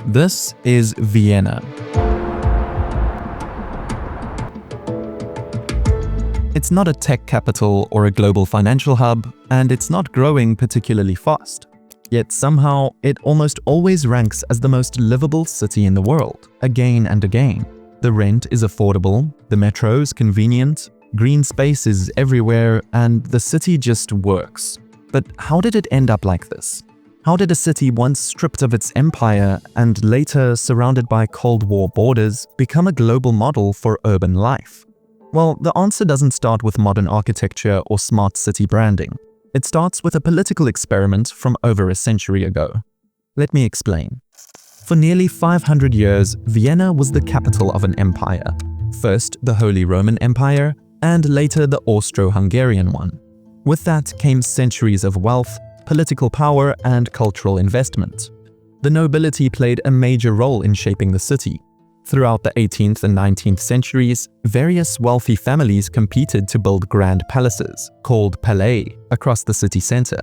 This is Vienna. It's not a tech capital or a global financial hub, and it's not growing particularly fast. Yet somehow, it almost always ranks as the most livable city in the world, again and again. The rent is affordable, the metro is convenient, green space is everywhere, and the city just works. But how did it end up like this? How did a city once stripped of its empire and later surrounded by Cold War borders become a global model for urban life? Well, the answer doesn't start with modern architecture or smart city branding. It starts with a political experiment from over a century ago. Let me explain. For nearly 500 years, Vienna was the capital of an empire. First, the Holy Roman Empire, and later the Austro-Hungarian one. With that came centuries of wealth, political power, and cultural investment. The nobility played a major role in shaping the city. Throughout the 18th and 19th centuries, various wealthy families competed to build grand palaces, called palais, across the city center.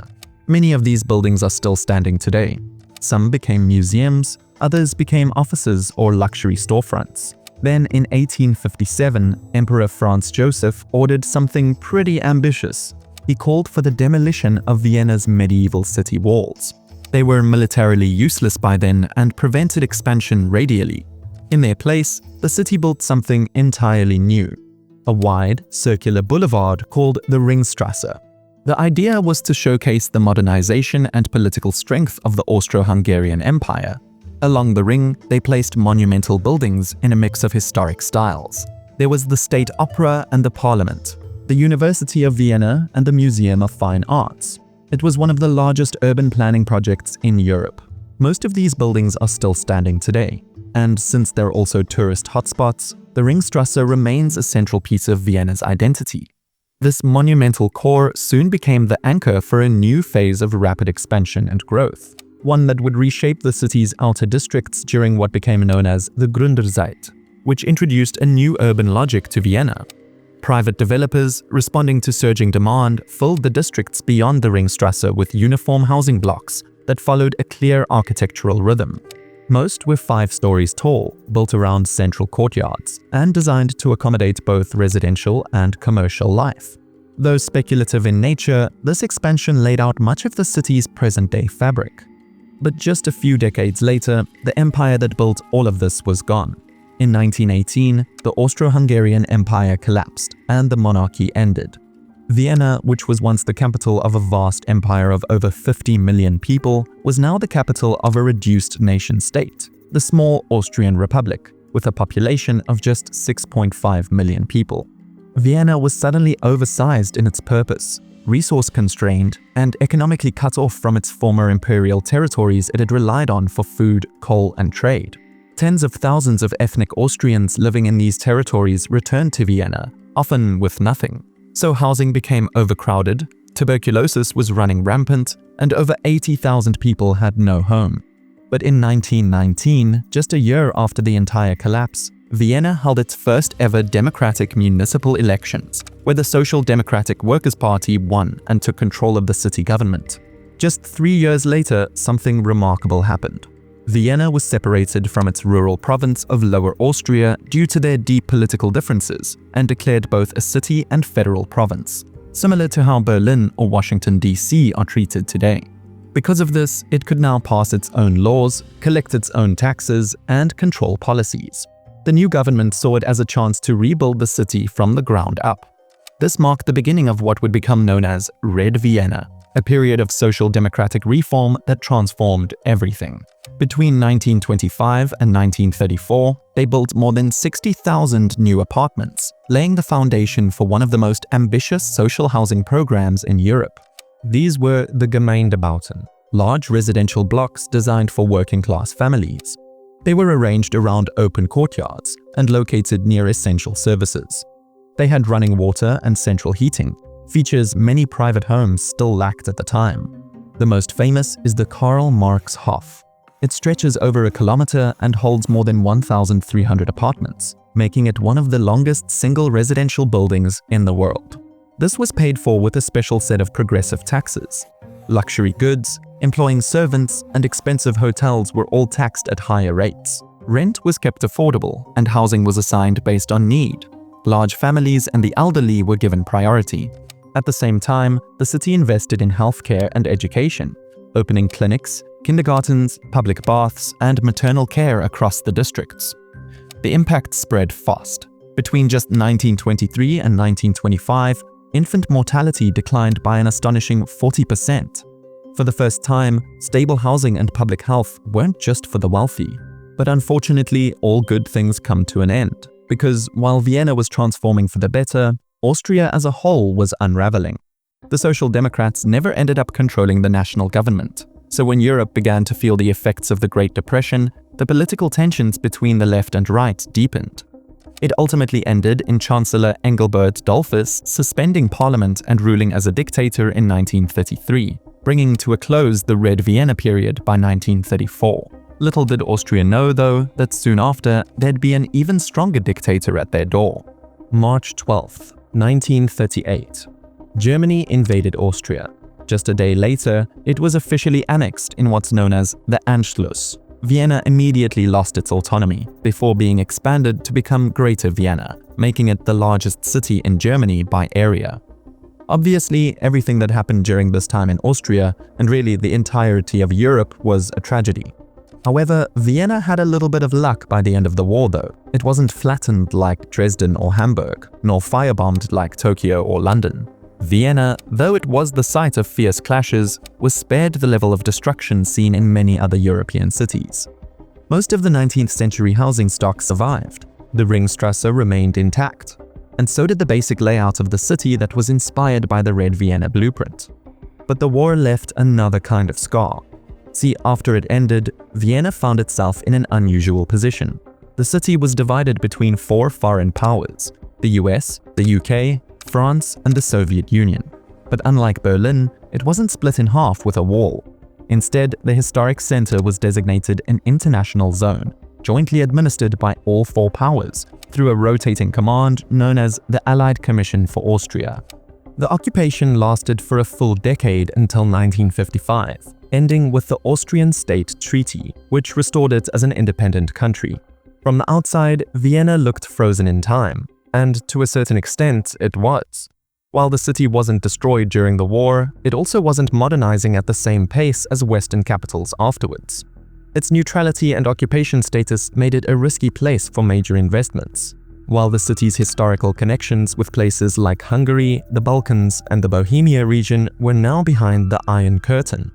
Many of these buildings are still standing today. Some became museums, others became offices or luxury storefronts. Then in 1857, Emperor Franz Joseph ordered something pretty ambitious. He called for the demolition of Vienna's medieval city walls. They were militarily useless by then and prevented expansion radially. In their place, the city built something entirely new, a wide, circular boulevard called the Ringstrasse. The idea was to showcase the modernization and political strength of the Austro-Hungarian Empire. Along the ring, they placed monumental buildings in a mix of historic styles. There was the State Opera and the Parliament, the University of Vienna and the Museum of Fine Arts. It was one of the largest urban planning projects in Europe. Most of these buildings are still standing today. And since they're also tourist hotspots, the Ringstrasse remains a central piece of Vienna's identity. This monumental core soon became the anchor for a new phase of rapid expansion and growth, one that would reshape the city's outer districts during what became known as the Gründerzeit, which introduced a new urban logic to Vienna. Private developers, responding to surging demand, filled the districts beyond the Ringstrasse with uniform housing blocks that followed a clear architectural rhythm. Most were 5 stories tall, built around central courtyards, and designed to accommodate both residential and commercial life. Though speculative in nature, this expansion laid out much of the city's present-day fabric. But just a few decades later, the empire that built all of this was gone. In 1918, the Austro-Hungarian Empire collapsed, and the monarchy ended. Vienna, which was once the capital of a vast empire of over 50 million people, was now the capital of a reduced nation-state, the small Austrian Republic, with a population of just 6.5 million people. Vienna was suddenly oversized in its purpose, resource-constrained, and economically cut off from its former imperial territories it had relied on for food, coal, and trade. Tens of thousands of ethnic Austrians living in these territories returned to Vienna, often with nothing. So housing became overcrowded, tuberculosis was running rampant, and over 80,000 people had no home. But in 1919, just a year after the entire collapse, Vienna held its first ever democratic municipal elections, where the Social Democratic Workers' Party won and took control of the city government. Just 3 years later, something remarkable happened. Vienna was separated from its rural province of Lower Austria due to their deep political differences and declared both a city and federal province, similar to how Berlin or Washington, D.C. are treated today. Because of this, it could now pass its own laws, collect its own taxes, and control policies. The new government saw it as a chance to rebuild the city from the ground up. This marked the beginning of what would become known as Red Vienna, a period of social democratic reform that transformed everything. Between 1925 and 1934, they built more than 60,000 new apartments, laying the foundation for one of the most ambitious social housing programs in Europe. These were the Gemeindebauten, large residential blocks designed for working-class families. They were arranged around open courtyards and located near essential services. They had running water and central heating, features many private homes still lacked at the time. The most famous is the Karl Marx Hof. It stretches over a kilometer and holds more than 1,300 apartments, making it one of the longest single residential buildings in the world. This was paid for with a special set of progressive taxes. Luxury goods, employing servants, and expensive hotels were all taxed at higher rates. Rent was kept affordable, and housing was assigned based on need. Large families and the elderly were given priority. At the same time, the city invested in healthcare and education, opening clinics, kindergartens, public baths, and maternal care across the districts. The impact spread fast. Between just 1923 and 1925, infant mortality declined by an astonishing 40%. For the first time, stable housing and public health weren't just for the wealthy. But unfortunately, all good things come to an end, because while Vienna was transforming for the better, Austria as a whole was unraveling. The Social Democrats never ended up controlling the national government. So when Europe began to feel the effects of the Great Depression, the political tensions between the left and right deepened. It ultimately ended in Chancellor Engelbert Dollfuss suspending parliament and ruling as a dictator in 1933, bringing to a close the Red Vienna period by 1934. Little did Austria know, though, that soon after, there'd be an even stronger dictator at their door. March 12, 1938. Germany invaded Austria. Just a day later, it was officially annexed in what's known as the Anschluss. Vienna immediately lost its autonomy, before being expanded to become Greater Vienna, making it the largest city in Germany by area. Obviously, everything that happened during this time in Austria, and really the entirety of Europe, was a tragedy. However, Vienna had a little bit of luck by the end of the war though. It wasn't flattened like Dresden or Hamburg, nor firebombed like Tokyo or London. Vienna, though it was the site of fierce clashes, was spared the level of destruction seen in many other European cities. Most of the 19th century housing stock survived. The Ringstrasse remained intact, and so did the basic layout of the city that was inspired by the Red Vienna blueprint. But the war left another kind of scar. See, after it ended, Vienna found itself in an unusual position. The city was divided between 4 foreign powers: the US, the UK, France, and the Soviet Union. But unlike Berlin, it wasn't split in half with a wall. Instead, the historic center was designated an international zone, jointly administered by all 4 powers, through a rotating command known as the Allied Commission for Austria. The occupation lasted for a full decade until 1955, ending with the Austrian State Treaty, which restored it as an independent country. From the outside, Vienna looked frozen in time, and to a certain extent, it was. While the city wasn't destroyed during the war, it also wasn't modernizing at the same pace as Western capitals afterwards. Its neutrality and occupation status made it a risky place for major investments, while the city's historical connections with places like Hungary, the Balkans, and the Bohemia region were now behind the Iron Curtain.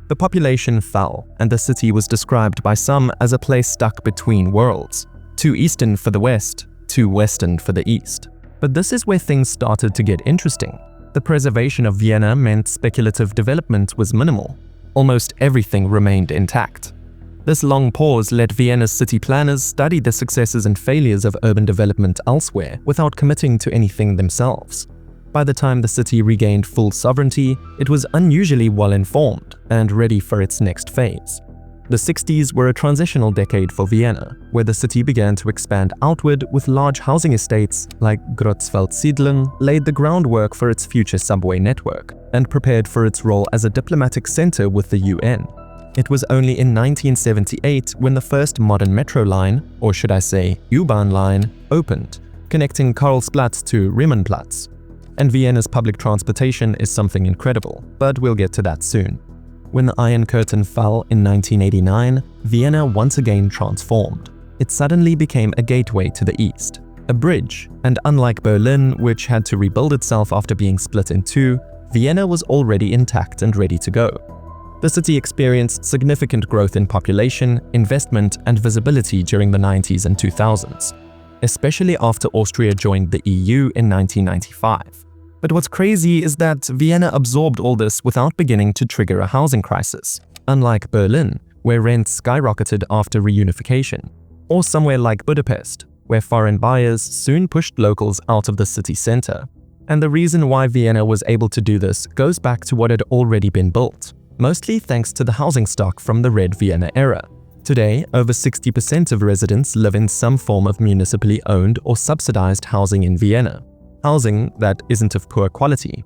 The population fell, and the city was described by some as a place stuck between worlds, too eastern for the West, too western for the East. But this is where things started to get interesting. The preservation of Vienna meant speculative development was minimal. Almost everything remained intact. This long pause let Vienna's city planners study the successes and failures of urban development elsewhere without committing to anything themselves. By the time the city regained full sovereignty, it was unusually well-informed and ready for its next phase. The 60s were a transitional decade for Vienna, where the city began to expand outward with large housing estates like Grotzfeldsiedlung laid the groundwork for its future subway network and prepared for its role as a diplomatic center with the UN. It was only in 1978 when the first modern metro line, or should I say U-Bahn line, opened, connecting Karlsplatz to Riemannplatz. And Vienna's public transportation is something incredible, but we'll get to that soon. When the Iron Curtain fell in 1989, Vienna once again transformed. It suddenly became a gateway to the east, a bridge, and unlike Berlin, which had to rebuild itself after being split in two, Vienna was already intact and ready to go. The city experienced significant growth in population, investment, and visibility during the 90s and 2000s, especially after Austria joined the EU in 1995. But what's crazy is that Vienna absorbed all this without beginning to trigger a housing crisis, unlike Berlin, where rents skyrocketed after reunification, or somewhere like Budapest, where foreign buyers soon pushed locals out of the city center. And the reason why Vienna was able to do this goes back to what had already been built, mostly thanks to the housing stock from the Red Vienna era. Today, over 60% of residents live in some form of municipally owned or subsidized housing in Vienna. Housing that isn't of poor quality.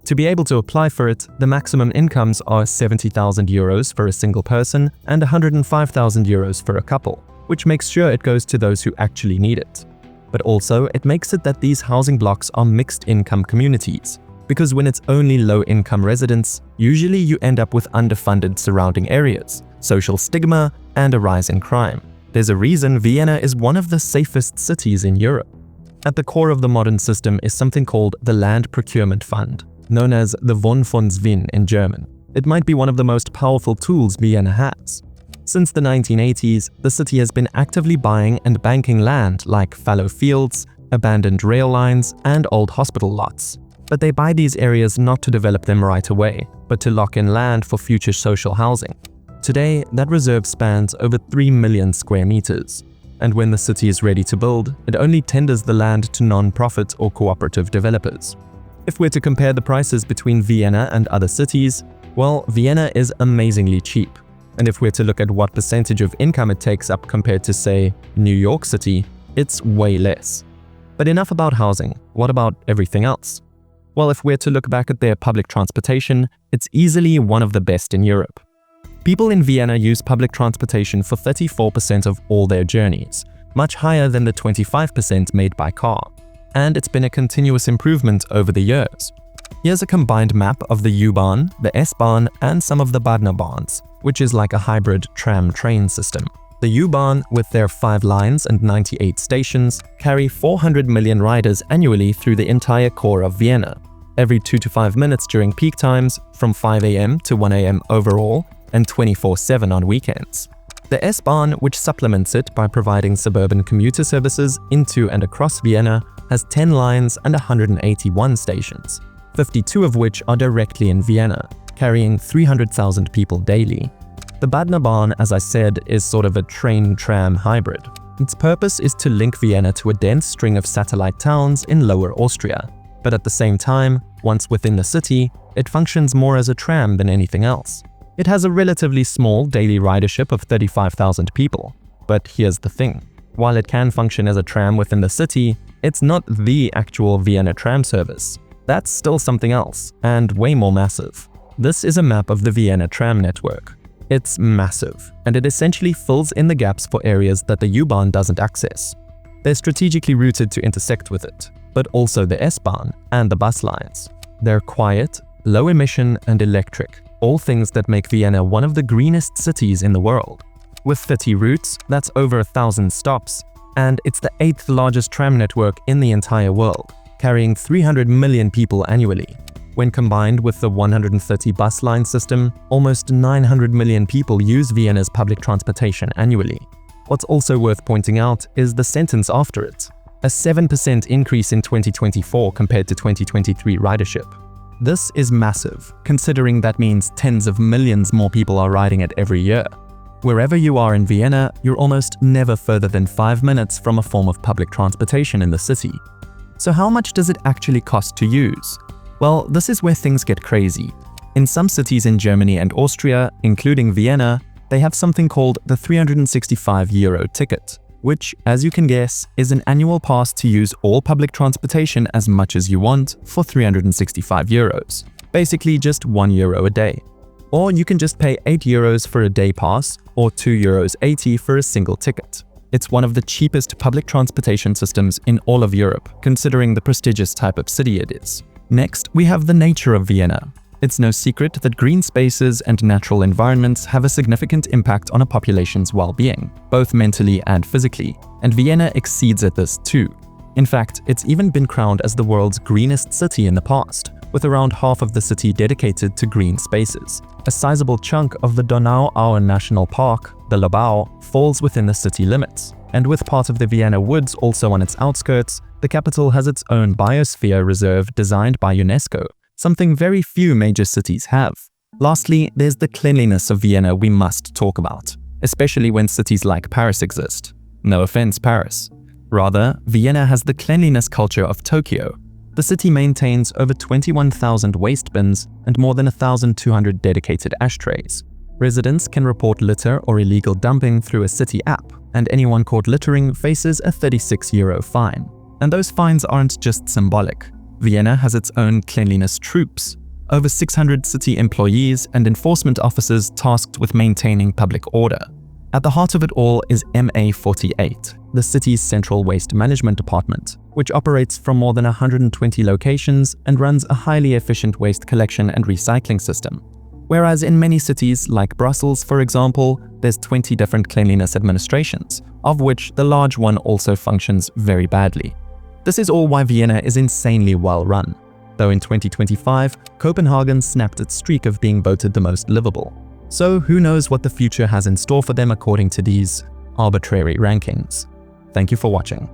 To be able to apply for it, the maximum incomes are 70,000 euros for a single person and 105,000 euros for a couple, which makes sure it goes to those who actually need it. But also, it makes it that these housing blocks are mixed-income communities, because when it's only low-income residents, usually you end up with underfunded surrounding areas, social stigma, and a rise in crime. There's a reason Vienna is one of the safest cities in Europe. At the core of the modern system is something called the Land Procurement Fund, known as the Wohnfonds Wien in German. It might be one of the most powerful tools Vienna has. Since the 1980s, the city has been actively buying and banking land like fallow fields, abandoned rail lines, and old hospital lots. But they buy these areas not to develop them right away, but to lock in land for future social housing. Today, that reserve spans over 3 million square meters. And when the city is ready to build, it only tenders the land to non-profit or cooperative developers. If we're to compare the prices between Vienna and other cities, well, Vienna is amazingly cheap. And if we're to look at what percentage of income it takes up compared to, say, New York City, it's way less. But enough about housing. What about everything else? Well, if we're to look back at their public transportation, it's easily one of the best in Europe. People in Vienna use public transportation for 34% of all their journeys, much higher than the 25% made by car. And it's been a continuous improvement over the years. Here's a combined map of the U-Bahn, the S-Bahn, and some of the Bahns, which is like a hybrid tram-train system. The U-Bahn, with their 5 lines and 98 stations, carry 400 million riders annually through the entire core of Vienna, every 2 to 5 minutes during peak times, from 5 a.m. to 1 a.m. overall, and 24/7 on weekends. The S-Bahn, which supplements it by providing suburban commuter services into and across Vienna, has 10 lines and 181 stations, 52 of which are directly in Vienna, carrying 300,000 people daily. The Bahn, as I said, is sort of a train-tram hybrid. Its purpose is to link Vienna to a dense string of satellite towns in Lower Austria. But at the same time, once within the city, it functions more as a tram than anything else. It has a relatively small daily ridership of 35,000 people. But here's the thing. While it can function as a tram within the city, it's not the actual Vienna tram service. That's still something else, and way more massive. This is a map of the Vienna tram network. It's massive, and it essentially fills in the gaps for areas that the U-Bahn doesn't access. They're strategically routed to intersect with it, but also the S-Bahn and the bus lines. They're quiet, low emission, and electric, all things that make Vienna one of the greenest cities in the world. With 30 routes, that's over 1,000 stops, and it's the 8th largest tram network in the entire world, carrying 300 million people annually. When combined with the 130 bus line system, almost 900 million people use Vienna's public transportation annually. What's also worth pointing out is the sentence after it: a 7% increase in 2024 compared to 2023 ridership. This is massive, considering that means tens of millions more people are riding it every year. Wherever you are in Vienna, you're almost never further than 5 minutes from a form of public transportation in the city. So how much does it actually cost to use? Well, this is where things get crazy. In some cities in Germany and Austria, including Vienna, they have something called the 365 euro ticket, which, as you can guess, is an annual pass to use all public transportation as much as you want for 365 euros. Basically just €1 a day. Or you can just pay 8 euros for a day pass or €2.80 for a single ticket. It's one of the cheapest public transportation systems in all of Europe, considering the prestigious type of city it is. Next, we have the nature of Vienna. It's no secret that green spaces and natural environments have a significant impact on a population's well-being, both mentally and physically, and Vienna exceeds at this too. In fact, it's even been crowned as the world's greenest city in the past, with around half of the city dedicated to green spaces. A sizable chunk of the Donau-Aue National Park, the Lobau, falls within the city limits, and with part of the Vienna Woods also on its outskirts, the capital has its own biosphere reserve designed by UNESCO, something very few major cities have. Lastly, there's the cleanliness of Vienna we must talk about, especially when cities like Paris exist. No offense, Paris. Rather, Vienna has the cleanliness culture of Tokyo. The city maintains over 21,000 waste bins and more than 1,200 dedicated ashtrays. Residents can report litter or illegal dumping through a city app, and anyone caught littering faces a 36 euro fine. And those fines aren't just symbolic. Vienna has its own cleanliness troops, over 600 city employees and enforcement officers tasked with maintaining public order. At the heart of it all is MA48, the city's central waste management department, which operates from more than 120 locations and runs a highly efficient waste collection and recycling system. Whereas in many cities, like Brussels for example, there's 20 different cleanliness administrations, of which the large one also functions very badly. This is all why Vienna is insanely well run, though in 2025, Copenhagen snapped its streak of being voted the most livable. So who knows what the future has in store for them according to these arbitrary rankings. Thank you for watching.